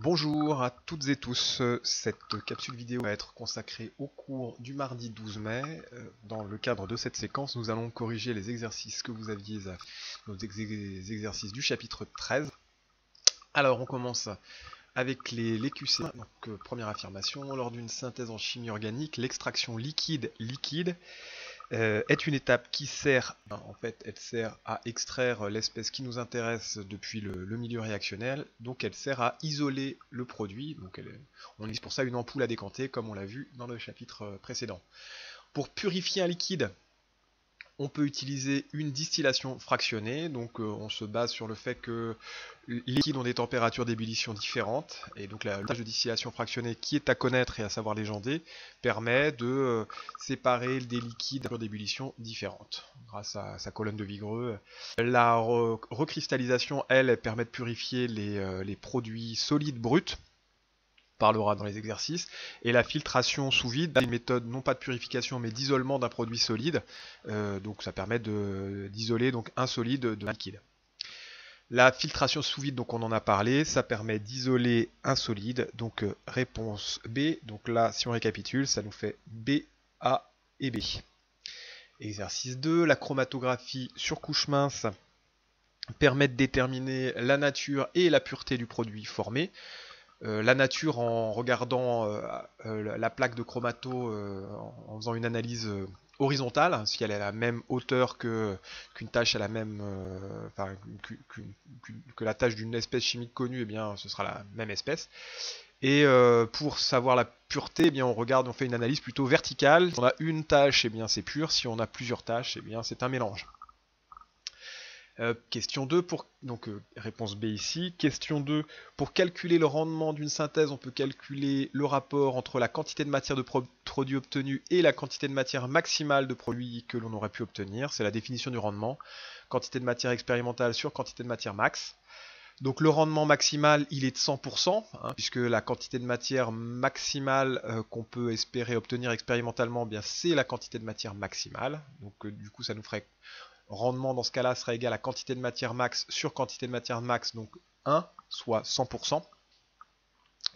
Bonjour à toutes et tous, cette capsule vidéo va être consacrée au cours du mardi 12 mai. Dans le cadre de cette séquence, nous allons corriger les exercices que vous aviez à nos exercices du chapitre 13. Alors on commence avec les QC. Donc, première affirmation, lors d'une synthèse en chimie organique, l'extraction liquide-liquide est une étape qui sert, elle sert à extraire l'espèce qui nous intéresse depuis le milieu réactionnel, donc elle sert à isoler le produit, donc on utilise pour ça une ampoule à décanter, comme on l'a vu dans le chapitre précédent. Pour purifier un liquide, on peut utiliser une distillation fractionnée, donc on se base sur le fait que les liquides ont des températures d'ébullition différentes, et donc la tâche de distillation fractionnée qui est à connaître et à savoir légender permet de séparer des liquides d'ébullition différentes grâce à sa colonne de Vigreux. La recristallisation, elle permet de purifier les produits solides bruts, parlera dans les exercices, et la filtration sous vide, une méthode non pas de purification mais d'isolement d'un produit solide, donc ça permet d'isoler un solide de liquide. La filtration sous vide, donc on en a parlé, ça permet d'isoler un solide, donc réponse B, donc là si on récapitule, ça nous fait B, A et B. Exercice 2, la chromatographie sur couche mince permet de déterminer la nature et la pureté du produit formé. La nature en regardant la plaque de chromato en faisant une analyse horizontale, si elle est à la même hauteur qu'une tâche à la même, que la tâche d'une espèce chimique connue, eh bien ce sera la même espèce. Et pour savoir la pureté, eh bien on fait une analyse plutôt verticale. Si on a une tâche, eh bien c'est pur. Si on a plusieurs tâches, eh bien c'est un mélange. Question 2, réponse B ici. Question 2, pour calculer le rendement d'une synthèse, on peut calculer le rapport entre la quantité de matière de produit obtenu et la quantité de matière maximale de produit que l'on aurait pu obtenir. C'est la définition du rendement. Quantité de matière expérimentale sur quantité de matière max. Donc le rendement maximal, il est de 100%, puisque la quantité de matière maximale qu'on peut espérer obtenir expérimentalement, eh bien c'est la quantité de matière maximale. Donc du coup, ça nous ferait rendement dans ce cas-là sera égal à quantité de matière max sur quantité de matière max, donc 1, soit 100%.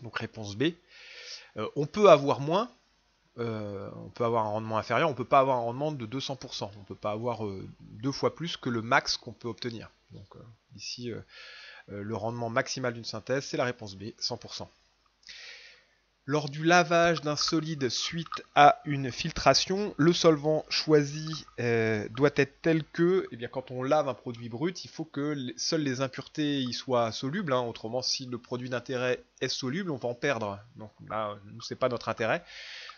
Donc réponse B. On peut avoir moins, on peut avoir un rendement inférieur, on ne peut pas avoir un rendement de 200%. On ne peut pas avoir 2 fois plus que le max qu'on peut obtenir. Donc ici, le rendement maximal d'une synthèse, c'est la réponse B, 100%. Lors du lavage d'un solide suite à une filtration, le solvant choisi doit être tel que, eh bien, quand on lave un produit brut, il faut que seules les impuretés y soient solubles. Autrement, si le produit d'intérêt est soluble, on va en perdre. Donc là, c'est pas notre intérêt.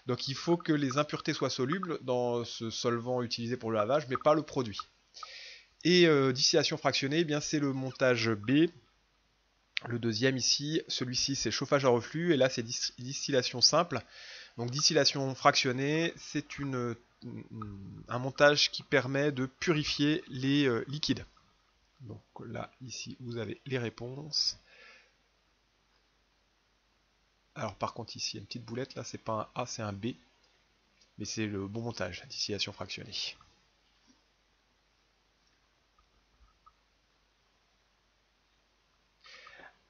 Donc il faut que les impuretés soient solubles dans ce solvant utilisé pour le lavage, mais pas le produit. Et distillation fractionnée, eh bien c'est le montage B. Le deuxième ici, celui-ci c'est chauffage à reflux et là c'est distillation simple. Donc distillation fractionnée, c'est un montage qui permet de purifier les liquides. Donc là, ici, vous avez les réponses. Alors par contre ici, il y a une petite boulette, là c'est pas un A, c'est un B. Mais c'est le bon montage, distillation fractionnée.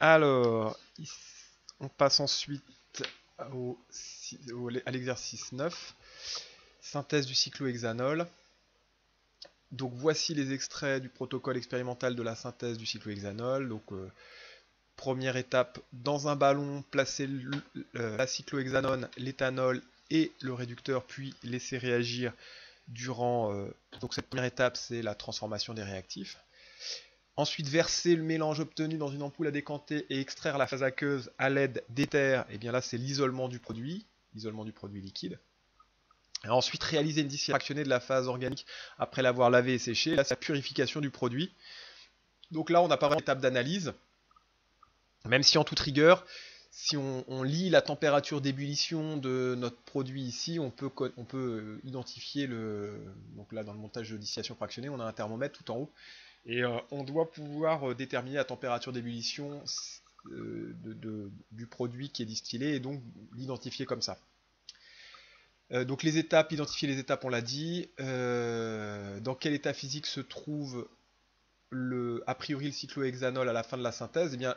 Alors, on passe ensuite à l'exercice 9. Synthèse du cyclohexanol. Donc voici les extraits du protocole expérimental de la synthèse du cyclohexanol. Donc première étape, dans un ballon, placer la cyclohexanone, l'éthanol et le réducteur, puis laisser réagir durant... donc cette première étape, c'est la transformation des réactifs. Ensuite, verser le mélange obtenu dans une ampoule à décanter et extraire la phase aqueuse à l'aide d'éther. Et bien là, c'est l'isolement du produit liquide. Et ensuite, réaliser une distillation fractionnée de la phase organique après l'avoir lavé et séché. Là, c'est la purification du produit. Donc là, on n'a pas vraiment d'étape d'analyse. Même si en toute rigueur, si on lit la température d'ébullition de notre produit ici, on peut identifier donc là, dans le montage de distillation fractionnée, on a un thermomètre tout en haut. Et on doit pouvoir déterminer la température d'ébullition du produit qui est distillé et donc l'identifier comme ça. Donc les étapes, identifier les étapes, on l'a dit. Dans quel état physique se trouve a priori le cyclohexanol à la fin de la synthèse, eh bien,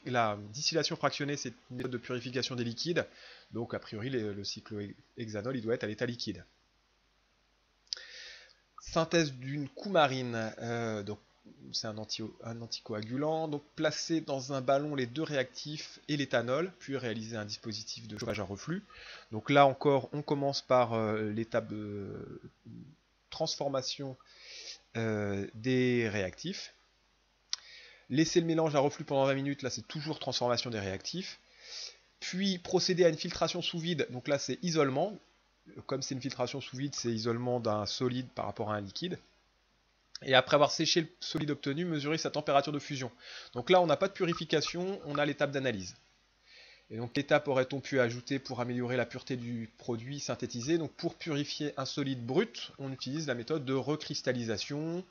la distillation fractionnée, c'est une méthode de purification des liquides. Donc, a priori, le cyclohexanol, il doit être à l'état liquide. Synthèse d'une coumarine. Donc, c'est un anticoagulant. Donc, placer dans un ballon les deux réactifs et l'éthanol, puis réaliser un dispositif de chauffage à reflux. Donc là encore, on commence par l'étape de transformation des réactifs. Laisser le mélange à reflux pendant 20 minutes, là c'est toujours transformation des réactifs. Puis procéder à une filtration sous vide, donc là c'est isolement. Comme c'est une filtration sous vide, c'est isolement d'un solide par rapport à un liquide. Et après avoir séché le solide obtenu, mesurer sa température de fusion. Donc là on n'a pas de purification, on a l'étape d'analyse. Et donc l'étape aurait-on pu ajouter pour améliorer la pureté du produit synthétisé. Donc pour purifier un solide brut, on utilise la méthode de recristallisation.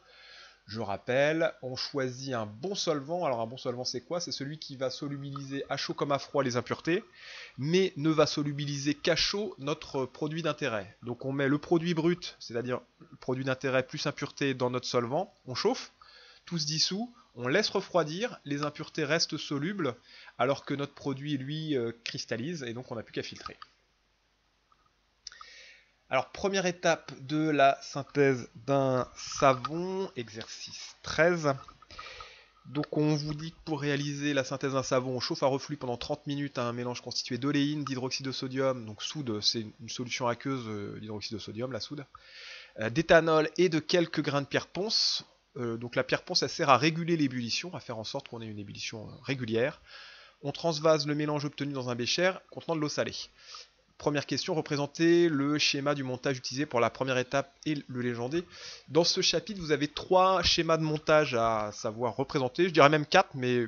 Je rappelle, on choisit un bon solvant. Alors un bon solvant c'est quoi? C'est celui qui va solubiliser à chaud comme à froid les impuretés, mais ne va solubiliser qu'à chaud notre produit d'intérêt. Donc on met le produit brut, c'est-à-dire le produit d'intérêt plus impureté dans notre solvant, on chauffe, tout se dissout, on laisse refroidir, les impuretés restent solubles, alors que notre produit lui cristallise, et donc on n'a plus qu'à filtrer. Alors, première étape de la synthèse d'un savon, exercice 13. Donc on vous dit que pour réaliser la synthèse d'un savon, on chauffe à reflux pendant 30 minutes à un mélange constitué d'oléine, d'hydroxyde de sodium, donc soude, c'est une solution aqueuse d'hydroxyde de sodium, la soude, d'éthanol et de quelques grains de pierre ponce. Donc la pierre ponce, elle sert à réguler l'ébullition, à faire en sorte qu'on ait une ébullition régulière. On transvase le mélange obtenu dans un bécher contenant de l'eau salée. Première question, représentez le schéma du montage utilisé pour la première étape et le légendé. Dans ce chapitre, vous avez 3 schémas de montage à savoir représenter. Je dirais même 4, mais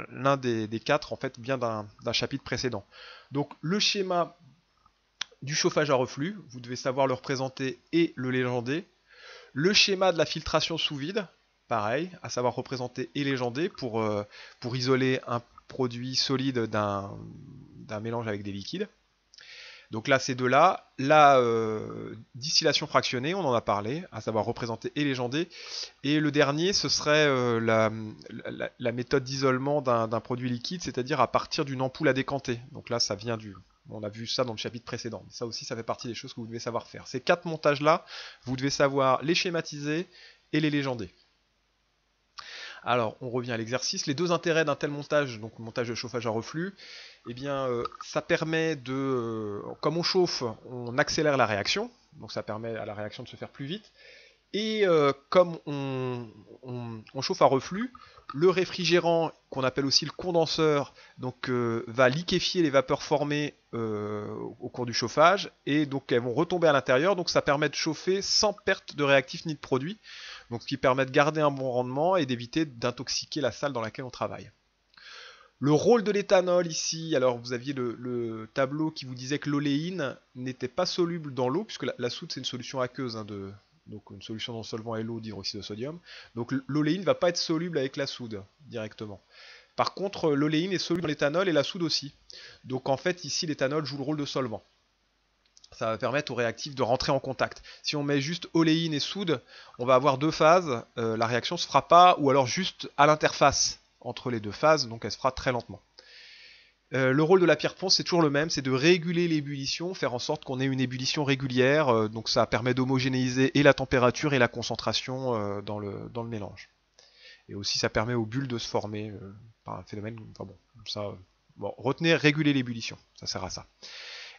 l'un des 4 en fait vient d'un chapitre précédent. Donc le schéma du chauffage à reflux, vous devez savoir le représenter et le légender. Le schéma de la filtration sous vide, pareil, à savoir représenter et légender pour isoler un produit solide d'un mélange avec des liquides. Donc là, ces deux-là, la distillation fractionnée, on en a parlé, à savoir représenter et légender. Et le dernier, ce serait la méthode d'isolement d'un produit liquide, c'est-à-dire à partir d'une ampoule à décanter. Donc là, ça vient on a vu ça dans le chapitre précédent. Ça aussi, ça fait partie des choses que vous devez savoir faire. Ces 4 montages-là, vous devez savoir les schématiser et les légender. Alors, on revient à l'exercice. Les deux intérêts d'un tel montage, donc montage de chauffage à reflux, eh bien, ça permet de, comme on chauffe, on accélère la réaction, donc ça permet à la réaction de se faire plus vite. Et comme on chauffe à reflux, le réfrigérant, qu'on appelle aussi le condenseur, donc, va liquéfier les vapeurs formées au cours du chauffage, et donc elles vont retomber à l'intérieur, donc ça permet de chauffer sans perte de réactif ni de produit, donc ce qui permet de garder un bon rendement et d'éviter d'intoxiquer la salle dans laquelle on travaille. Le rôle de l'éthanol ici, alors vous aviez le tableau qui vous disait que l'oléine n'était pas soluble dans l'eau, puisque la soude c'est une solution aqueuse, donc une solution dans le solvant est l'eau d'hydroxyde de sodium. Donc l'oléine ne va pas être soluble avec la soude directement. Par contre, l'oléine est soluble dans l'éthanol et la soude aussi. Donc en fait ici l'éthanol joue le rôle de solvant. Ça va permettre au réactif de rentrer en contact. Si on met juste oléine et soude, on va avoir deux phases, la réaction ne se fera pas, ou alors juste à l'interface entre les deux phases, donc elle se fera très lentement. Le rôle de la pierre ponce c'est toujours le même, c'est de réguler l'ébullition, faire en sorte qu'on ait une ébullition régulière, donc ça permet d'homogénéiser et la température et la concentration dans le mélange. Et aussi ça permet aux bulles de se former par un phénomène, enfin bon, ça, bon, retenez, réguler l'ébullition, ça sert à ça.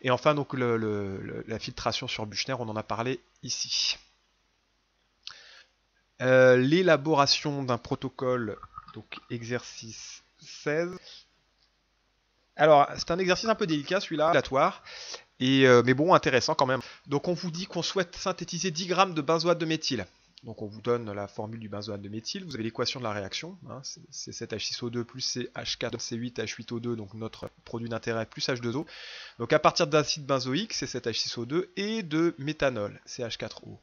Et enfin donc la filtration sur Büchner, on en a parlé ici. L'élaboration d'un protocole, donc exercice 16. Alors c'est un exercice un peu délicat celui-là, aléatoire, mais bon intéressant quand même. Donc on vous dit qu'on souhaite synthétiser 10 grammes de benzoate de méthyle. Donc on vous donne la formule du benzoate de méthyle, vous avez l'équation de la réaction, hein, c'est 7H6O2 plus CH4C8H8O2, donc notre produit d'intérêt plus H2O. Donc à partir d'acide benzoïque, c'est 7H6O2 et de méthanol, CH4O.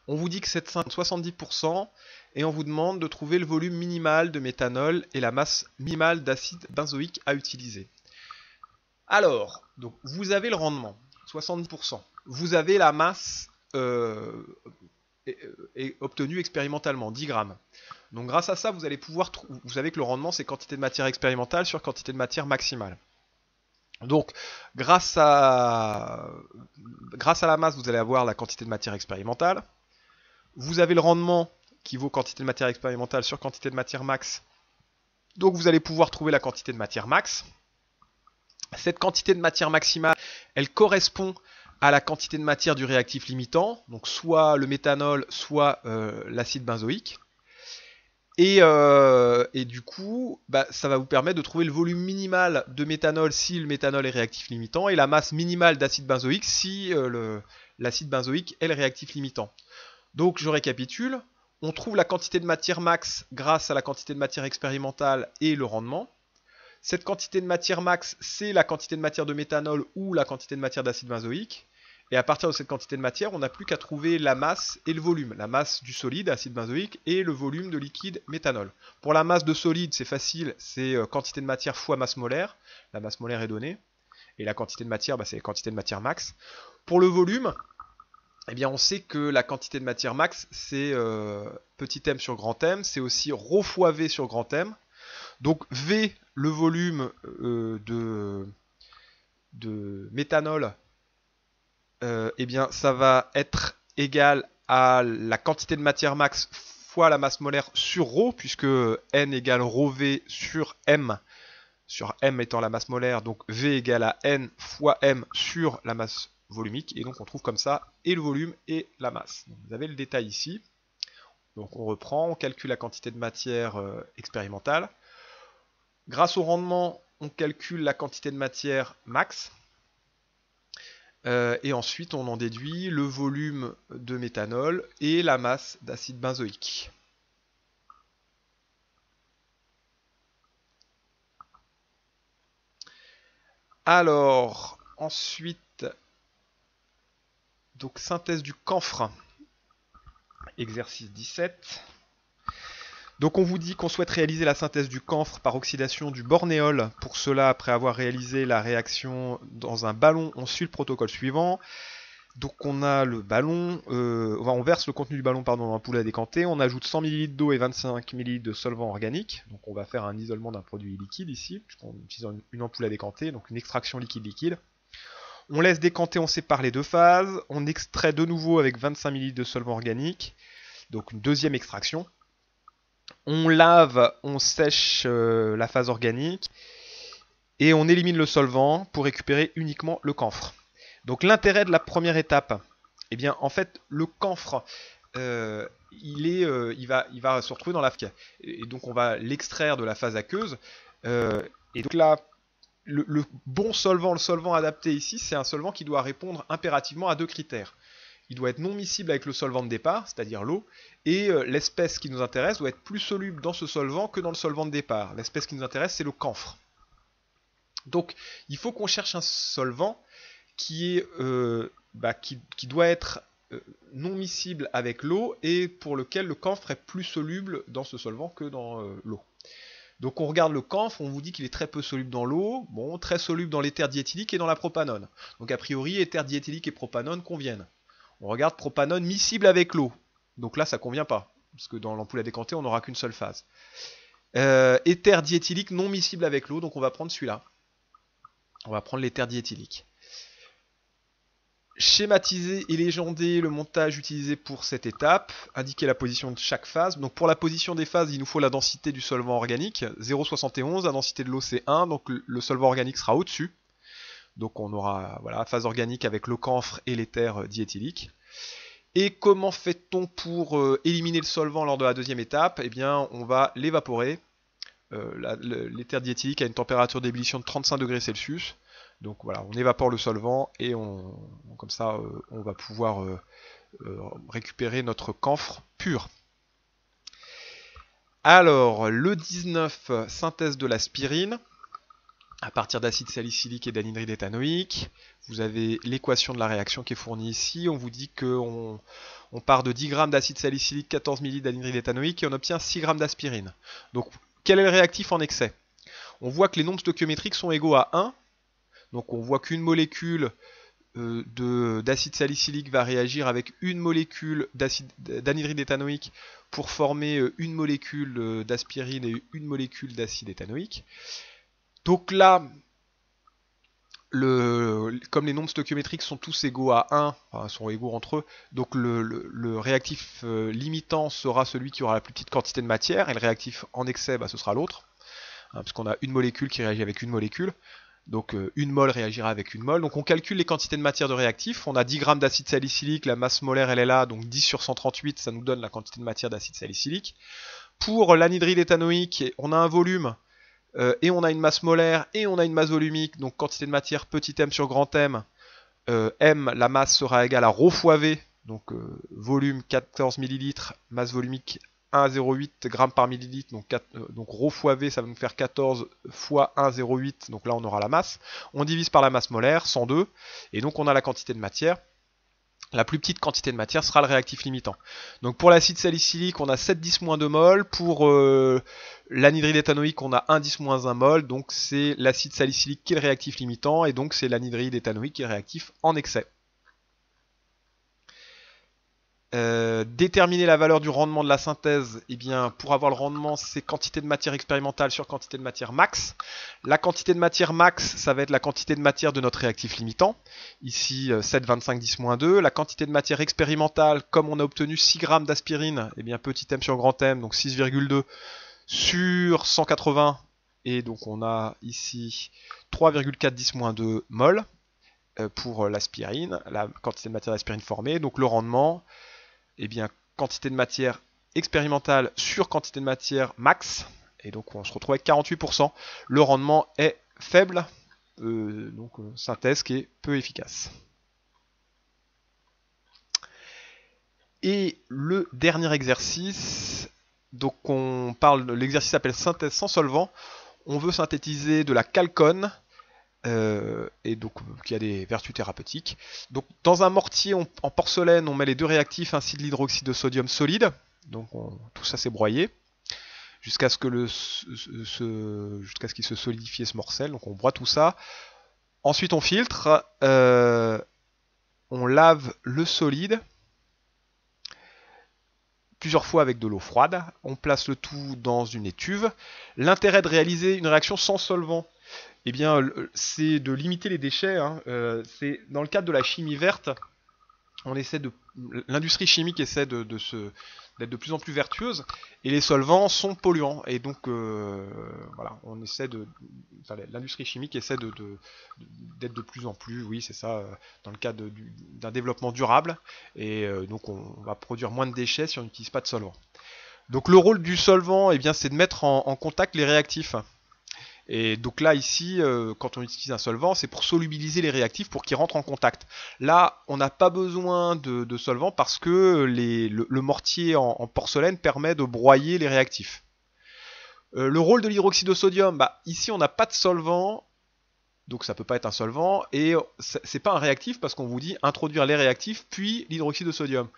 On vous dit que c'est 70% et on vous demande de trouver le volume minimal de méthanol et la masse minimale d'acide benzoïque à utiliser. Alors, donc vous avez le rendement, 70%. Vous avez la masse est obtenu expérimentalement, 10 grammes. Donc grâce à ça, vous allez pouvoir, vous savez que le rendement, c'est quantité de matière expérimentale sur quantité de matière maximale. Donc grâce à la masse, vous allez avoir la quantité de matière expérimentale. Vous avez le rendement qui vaut quantité de matière expérimentale sur quantité de matière max. Donc vous allez pouvoir trouver la quantité de matière max. Cette quantité de matière maximale, elle correspond à la quantité de matière du réactif limitant, donc soit le méthanol, soit l'acide benzoïque. Et du coup, ça va vous permettre de trouver le volume minimal de méthanol si le méthanol est réactif limitant et la masse minimale d'acide benzoïque si l'acide benzoïque est le réactif limitant. Donc je récapitule, on trouve la quantité de matière max grâce à la quantité de matière expérimentale et le rendement. Cette quantité de matière max, c'est la quantité de matière de méthanol ou la quantité de matière d'acide benzoïque. Et à partir de cette quantité de matière, on n'a plus qu'à trouver la masse et le volume. La masse du solide, acide benzoïque, et le volume de liquide, méthanol. Pour la masse de solide, c'est facile, c'est quantité de matière fois masse molaire. La masse molaire est donnée. Et la quantité de matière, c'est la quantité de matière max. Pour le volume, eh bien, on sait que la quantité de matière max, c'est petit m sur grand M, c'est aussi ρ fois V sur grand M. Donc V, le volume de méthanol, eh bien, ça va être égal à la quantité de matière max fois la masse molaire sur ρ, puisque N égale ρV sur M étant la masse molaire, donc V égale à N fois M sur la masse volumique, et donc on trouve comme ça et le volume et la masse. Donc, vous avez le détail ici. Donc on reprend, on calcule la quantité de matière expérimentale. Grâce au rendement, on calcule la quantité de matière max. Et ensuite, on en déduit le volume de méthanol et la masse d'acide benzoïque. Alors, ensuite, donc synthèse du camphre, exercice 17. Donc on vous dit qu'on souhaite réaliser la synthèse du camphre par oxydation du bornéol. Pour cela, après avoir réalisé la réaction dans un ballon, on suit le protocole suivant. Donc on a le ballon, on verse le contenu du ballon dans l'ampoule à décanter, on ajoute 100 ml d'eau et 25 ml de solvant organique. Donc on va faire un isolement d'un produit liquide ici, puisqu'on utilise une ampoule à décanter, donc une extraction liquide-liquide. On laisse décanter, on sépare les deux phases, on extrait de nouveau avec 25 ml de solvant organique, donc une deuxième extraction. On lave, on sèche la phase organique et on élimine le solvant pour récupérer uniquement le camphre. Donc l'intérêt de la première étape, eh bien en fait le camphre, il va se retrouver dans la phase et donc on va l'extraire de la phase aqueuse. Et donc là, le bon solvant, le solvant adapté ici, c'est un solvant qui doit répondre impérativement à deux critères. Il doit être non miscible avec le solvant de départ, c'est-à-dire l'eau, et l'espèce qui nous intéresse doit être plus soluble dans ce solvant que dans le solvant de départ. L'espèce qui nous intéresse, c'est le camphre. Donc, il faut qu'on cherche un solvant qui doit être non miscible avec l'eau et pour lequel le camphre est plus soluble dans ce solvant que dans l'eau. Donc on regarde le camphre, on vous dit qu'il est très peu soluble dans l'eau, bon, très soluble dans l'éther diéthylique et dans la propanone. Donc a priori, éther diéthylique et propanone conviennent. On regarde propanone miscible avec l'eau. Donc là, ça ne convient pas, parce que dans l'ampoule à décanter, on n'aura qu'une seule phase. Éther diéthylique non miscible avec l'eau, donc on va prendre celui-là. On va prendre l'éther diéthylique. Schématiser et légender le montage utilisé pour cette étape. Indiquer la position de chaque phase. Donc pour la position des phases, il nous faut la densité du solvant organique, 0,71. La densité de l'eau, c'est 1, donc le solvant organique sera au-dessus. Donc on aura phase organique avec le camphre et l'éther diéthylique. Et comment fait-on pour éliminer le solvant lors de la deuxième étape? Eh bien, on va l'évaporer. L'éther diéthylique a une température d'ébullition de 35 degrés Celsius. Donc voilà, on évapore le solvant et comme ça, on va pouvoir récupérer notre camphre pur. Alors, le 19, synthèse de l'aspirine. À partir d'acide salicylique et d'anhydride éthanoïque. Vous avez l'équation de la réaction qui est fournie ici. On vous dit qu'on part de 10 g d'acide salicylique, 14 ml d'anhydride éthanoïque et on obtient 6 g d'aspirine. Donc, quel est le réactif en excès? On voit que les nombres stoichiométriques sont égaux à 1. Donc, on voit qu'une molécule d'acide salicylique va réagir avec une molécule d'anhydride éthanoïque pour former une molécule d'aspirine et une molécule d'acide éthanoïque. Donc là, comme les nombres stoichiométriques sont tous égaux à 1, enfin sont égaux entre eux, donc le réactif limitant sera celui qui aura la plus petite quantité de matière, et le réactif en excès, ce sera l'autre, puisqu'on a une molécule qui réagit avec une molécule. Donc une mole réagira avec une mole. Donc on calcule les quantités de matière de réactif. On a 10 grammes d'acide salicylique, la masse molaire elle est là, donc 10 sur 138, ça nous donne la quantité de matière d'acide salicylique. Pour l'anhydride éthanoïque, on a un volume, et on a une masse molaire, et on a une masse volumique, donc quantité de matière petit m sur grand M. M, la masse sera égale à ρ fois V, donc volume 14 ml, masse volumique 1,08 g par millilitre, donc ρ fois V, ça va nous faire 14 fois 1,08, donc là on aura la masse. On divise par la masse molaire, 102, et donc on a la quantité de matière. La plus petite quantité de matière sera le réactif limitant. Donc pour l'acide salicylique, on a 7,10-2 mol. Pour l'anhydride éthanoïque, on a 1,10-1 mol. Donc c'est l'acide salicylique qui est le réactif limitant, et donc c'est l'anhydride éthanoïque qui est le réactif en excès. Déterminer la valeur du rendement de la synthèse, eh bien, pour avoir le rendement, c'est quantité de matière expérimentale sur quantité de matière max. La quantité de matière max, ça va être la quantité de matière de notre réactif limitant. Ici, 7,25-10-2. La quantité de matière expérimentale, comme on a obtenu 6 grammes d'aspirine, eh bien, petit m sur grand M, donc 6,2 sur 180. Et donc, on a ici 3,4-10-2 mol pour l'aspirine, la quantité de matière d'aspirine formée. Donc, le rendement, eh bien, quantité de matière expérimentale sur quantité de matière max, et donc on se retrouve avec 48%. Le rendement est faible, donc synthèse qui est peu efficace. Et le dernier exercice, donc on parle, l'exercice s'appelle synthèse sans solvant. On veut synthétiser de la chalcone, et donc qui a des vertus thérapeutiques. Donc dans un mortier en porcelaine, on met les deux réactifs ainsi de l'hydroxyde de sodium solide. Donc tout ça c'est broyé jusqu'à ce que jusqu'à ce qu'il se solidifie et se morcelle. Donc on broie tout ça. Ensuite on filtre, on lave le solide plusieurs fois avec de l'eau froide. On place le tout dans une étuve. L'intérêt de réaliser une réaction sans solvant, eh bien, c'est de limiter les déchets. C'est dans le cadre de la chimie verte, l'industrie chimique essaie d'être de plus en plus vertueuse, et les solvants sont polluants. Et donc, voilà, l'industrie chimique essaie d'être de plus en plus, oui, c'est ça, dans le cadre d'un développement durable. Et donc, on va produire moins de déchets si on n'utilise pas de solvant. Donc, le rôle du solvant, eh bien, c'est de mettre en contact les réactifs. Et donc là, ici, quand on utilise un solvant, c'est pour solubiliser les réactifs pour qu'ils rentrent en contact. Là, on n'a pas besoin de solvant parce que le mortier en porcelaine permet de broyer les réactifs. Le rôle de l'hydroxyde de sodium, ici, on n'a pas de solvant, donc ça ne peut pas être un solvant, et c'est pas un réactif parce qu'on vous dit introduire les réactifs, puis l'hydroxyde de sodium.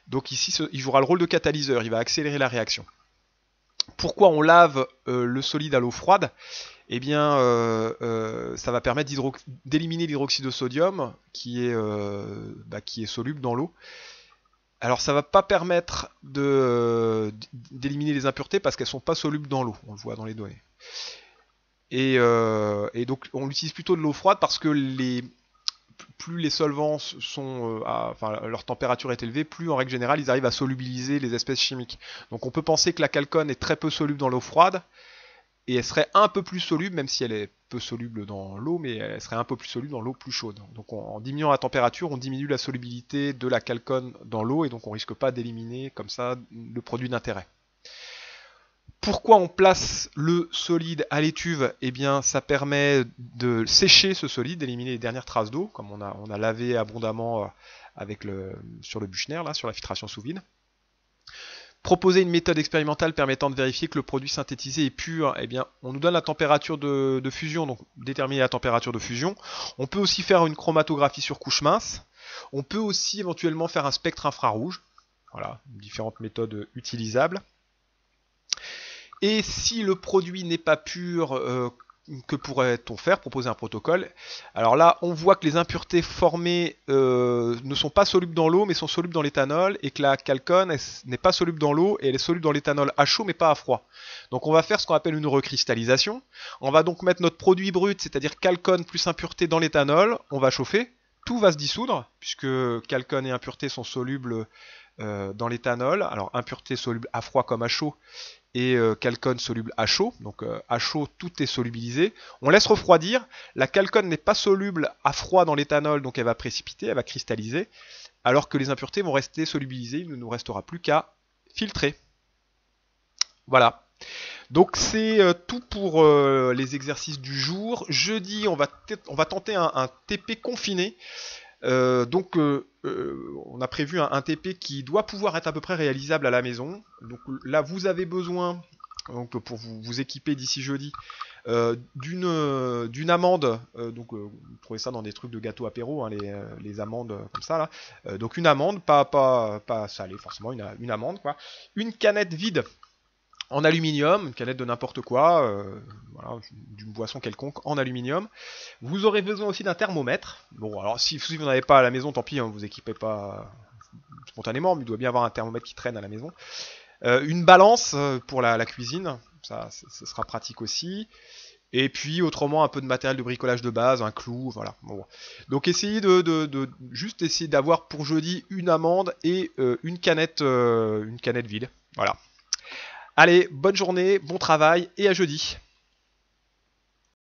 Donc ici, il jouera le rôle de catalyseur, il va accélérer la réaction. Pourquoi on lave le solide à l'eau froide? Eh bien, ça va permettre d'éliminer l'hydroxyde de sodium qui est soluble dans l'eau. Alors, ça ne va pas permettre d'éliminer les impuretés parce qu'elles ne sont pas solubles dans l'eau, on le voit dans les données. Et donc, on utilise plutôt de l'eau froide parce que plus les solvants leur température est élevée, plus en règle générale ils arrivent à solubiliser les espèces chimiques. Donc on peut penser que la chalcone est très peu soluble dans l'eau froide, et elle serait un peu plus soluble, même si elle est peu soluble dans l'eau, mais elle serait un peu plus soluble dans l'eau plus chaude. Donc en diminuant la température, on diminue la solubilité de la chalcone dans l'eau, et donc on risque pas d'éliminer comme ça le produit d'intérêt. Pourquoi on place le solide à l'étuve? Eh bien, ça permet de sécher ce solide, d'éliminer les dernières traces d'eau, comme on a lavé abondamment sur le Büchner, là, sur la filtration sous vide. Proposer une méthode expérimentale permettant de vérifier que le produit synthétisé est pur, eh bien, on nous donne la température de fusion, donc déterminer la température de fusion. On peut aussi faire une chromatographie sur couche mince. On peut aussi éventuellement faire un spectre infrarouge. Voilà, différentes méthodes utilisables. Et si le produit n'est pas pur, que pourrait-on faire? Proposer un protocole. Alors là, on voit que les impuretés formées ne sont pas solubles dans l'eau, mais sont solubles dans l'éthanol, et que la chalcone n'est pas soluble dans l'eau, et elle est soluble dans l'éthanol à chaud, mais pas à froid. Donc on va faire ce qu'on appelle une recristallisation. On va donc mettre notre produit brut, c'est-à-dire chalcone plus impureté dans l'éthanol. On va chauffer. Tout va se dissoudre, puisque chalcone et impureté sont solubles dans l'éthanol. Alors impureté soluble à froid comme à chaud, et chalcone soluble à chaud. Donc à chaud, tout est solubilisé. On laisse refroidir. La chalcone n'est pas soluble à froid dans l'éthanol, donc elle va précipiter, elle va cristalliser, alors que les impuretés vont rester solubilisées. Il ne nous restera plus qu'à filtrer. Voilà. Donc c'est tout pour les exercices du jour. Jeudi, on va tenter un TP confiné. On a prévu un TP qui doit pouvoir être à peu près réalisable à la maison. Donc là, vous avez besoin, donc, pour vous équiper d'ici jeudi, d'une amande. Vous trouvez ça dans des trucs de gâteau apéro, hein, les amandes comme ça là. Donc une amande, pas salée forcément, une amande quoi. Une canette vide en aluminium, une canette de n'importe quoi, voilà, d'une boisson quelconque en aluminium. Vous aurez besoin aussi d'un thermomètre. Bon, alors si vous n'en avez pas à la maison, tant pis, hein, vous équipez pas spontanément, mais il doit bien avoir un thermomètre qui traîne à la maison. Une balance pour la cuisine, ça sera pratique aussi. Et puis autrement un peu de matériel de bricolage de base, un clou, voilà. Bon. Donc essayez juste essayer d'avoir pour jeudi une amande et une canette vide. Voilà. Allez, bonne journée, bon travail et à jeudi.